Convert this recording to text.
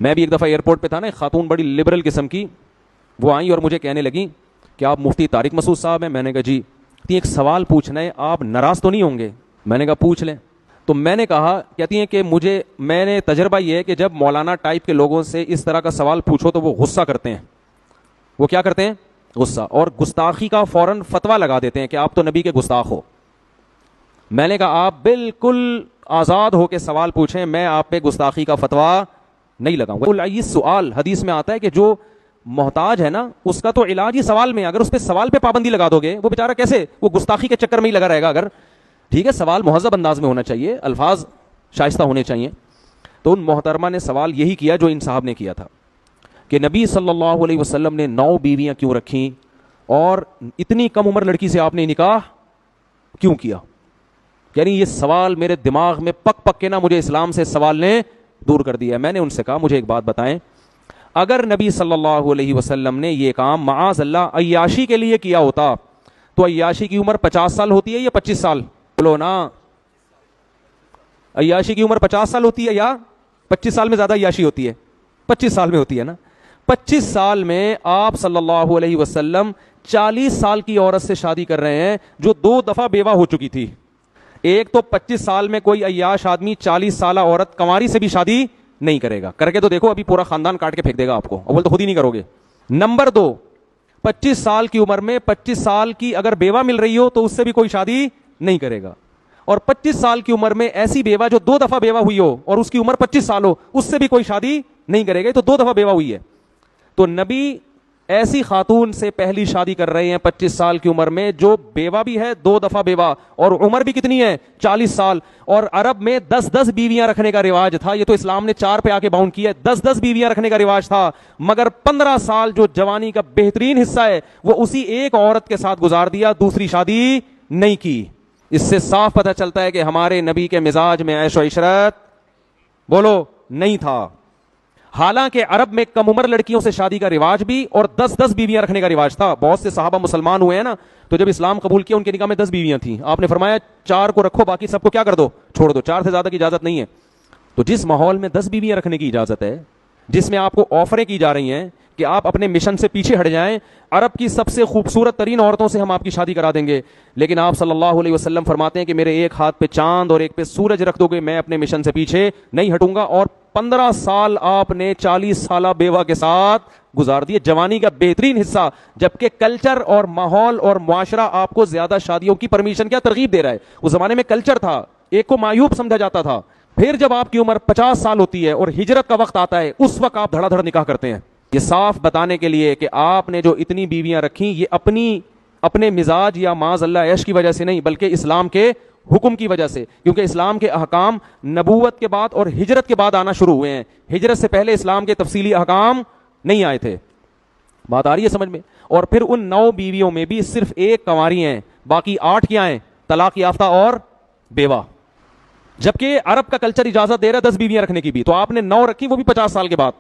میں بھی ایک دفعہ ایئرپورٹ پہ تھا نا، ایک خاتون بڑی لبرل قسم کی، وہ آئیں اور مجھے کہنے لگیں کہ آپ مفتی طارق مسعود صاحب ہیں؟ میں نے کہا جی۔ ایک سوال پوچھنا ہے، آپ ناراض تو نہیں ہوں گے؟ میں نے کہا پوچھ لیں۔ تو میں نے کہا، کہتی ہیں کہ میں نے تجربہ یہ ہے کہ جب مولانا ٹائپ کے لوگوں سے اس طرح کا سوال پوچھو تو وہ غصہ کرتے ہیں۔ وہ کیا کرتے ہیں؟ غصہ، اور گستاخی کا فوراً فتویٰ لگا دیتے ہیں کہ آپ تو نبی کے گستاخ ہو۔ میں نے کہا آپ بالکل آزاد ہو کے سوال پوچھیں، میں آپ پہ گستاخی کا فتویٰ نہیں لگاؤں گا۔ سوال حدیث میں آتا ہے کہ جو محتاج ہے نا، اس کا تو علاج ہی سوال میں ہے۔ اگر اس پہ سوال پہ پابندی لگا دو گے، وہ بیچارہ کیسے، وہ گستاخی کے چکر میں ہی لگا رہے گا۔ اگر ٹھیک ہے، سوال مہذب انداز میں ہونا چاہیے، الفاظ شائستہ ہونے چاہیے۔ تو ان محترمہ نے سوال یہی کیا جو ان صاحب نے کیا تھا کہ نبی صلی اللہ علیہ وسلم نے 9 بیویاں کیوں رکھیں، اور اتنی کم عمر لڑکی سے آپ نے نکاح کیوں کیا؟ یعنی یہ سوال میرے دماغ میں پک پک کے نا مجھے اسلام سے سوال نے دور کر دیا۔ میں نے ان سے کہا مجھے ایک بات بتائیں، اگر نبی صلی اللہ علیہ وسلم نے یہ کام معاذ اللہ عیاشی کے لیے کیا ہوتا تو عیاشی کی عمر 50 سال ہوتی ہے یا 25 سال؟ بولو نا، عیاشی کی عمر 50 سال ہوتی ہے یا 25 سال میں زیادہ عیاشی ہوتی ہے؟ 25 سال میں ہوتی ہے نا۔ 25 سال میں آپ صلی اللہ علیہ وسلم 40 سال کی عورت سے شادی کر رہے ہیں جو 2 دفعہ بیوہ ہو چکی تھی۔ ایک تو 25 سال میں کوئی عیاش آدمی 40 سالہ عورت کنواری سے بھی شادی نہیں کرے گا، کر کے تو دیکھو ابھی پورا خاندان کاٹ کے پھینک دے گا آپ کو، اول تو خود ہی نہیں کرو گے۔ نمبر 2، 25 سال کی عمر میں 25 سال کی اگر بیوہ مل رہی ہو تو اس سے بھی کوئی شادی نہیں کرے گا، اور 25 سال کی عمر میں ایسی بیوہ جو 2 دفعہ بیوہ ہوئی ہو اور اس کی عمر 25 سال ہو، اس سے بھی کوئی شادی نہیں کرے گا، تو 2 دفعہ بیوہ ہوئی ہے۔ تو نبی ایسی خاتون سے پہلی شادی کر رہے ہیں 25 سال کی عمر میں جو بیوہ بھی ہے، 2 دفعہ بیوہ، اور عمر بھی کتنی ہے؟ 40 سال۔ اور عرب میں 10 بیویاں رکھنے کا رواج تھا، یہ تو اسلام نے 4 پہ آ کے باؤنڈ کیا ہے۔ 10 بیویاں رکھنے کا رواج تھا، مگر 15 سال جو جوانی کا بہترین حصہ ہے وہ اسی ایک عورت کے ساتھ گزار دیا، دوسری شادی نہیں کی۔ اس سے صاف پتہ چلتا ہے کہ ہمارے نبی کے مزاج میں عیش و عشرت بولو نہیں تھا۔ حالانکہ عرب میں کم عمر لڑکیوں سے شادی کا رواج بھی اور 10 بیویاں رکھنے کا رواج تھا۔ بہت سے صحابہ مسلمان ہوئے ہیں نا، تو جب اسلام قبول کیا ان کے نکاح میں 10 بیویاں تھیں، آپ نے فرمایا 4 کو رکھو، باقی سب کو کیا کر دو؟ چھوڑ دو، 4 سے زیادہ کی اجازت نہیں ہے۔ تو جس ماحول میں 10 بیویاں رکھنے کی اجازت ہے، جس میں آپ کو آفریں کی جا رہی ہیں کہ آپ اپنے مشن سے پیچھے ہٹ جائیں، عرب کی سب سے خوبصورت ترین عورتوں سے ہم آپ کی شادی کرا دیں گے، لیکن آپ صلی اللہ علیہ وسلم فرماتے ہیں کہ میرے ایک ہاتھ پہ چاند اور ایک پہ سورج رکھ دو گے، میں اپنے مشن سے پیچھے نہیں ہٹوں گا۔ اور 15 سال آپ نے 40 سالہ بیوہ کے ساتھ گزار دیے، جوانی کا بہترین حصہ، جبکہ کلچر اور ماحول اور معاشرہ آپ کو زیادہ شادیوں کی پرمیشن کیا ترغیب دے رہا ہے۔ اس زمانے میں کلچر تھا، ایک کو معیوب سمجھا جاتا تھا۔ پھر جب آپ کی عمر 50 سال ہوتی ہے اور ہجرت کا وقت آتا ہے، اس وقت آپ دھڑا دھڑ نکاح کرتے ہیں۔ یہ صاف بتانے کے لیے کہ آپ نے جو اتنی بیویاں رکھی یہ اپنے مزاج یا معاذ اللہ عیش کی وجہ سے نہیں، بلکہ اسلام کے حکم کی وجہ سے، کیونکہ اسلام کے احکام نبوت کے بعد اور ہجرت کے بعد آنا شروع ہوئے ہیں، ہجرت سے پہلے اسلام کے تفصیلی احکام نہیں آئے تھے۔ بات آ رہی ہے سمجھ میں؟ اور پھر ان 9 بیویوں میں بھی صرف 1 کنواری ہیں، باقی 8 کیا ہیں؟ طلاق یافتہ اور بیوہ، جبکہ عرب کا کلچر اجازت دے رہا ہے 10 بیویاں رکھنے کی بھی، تو آپ نے 9 رکھی وہ بھی 50 سال کے بعد۔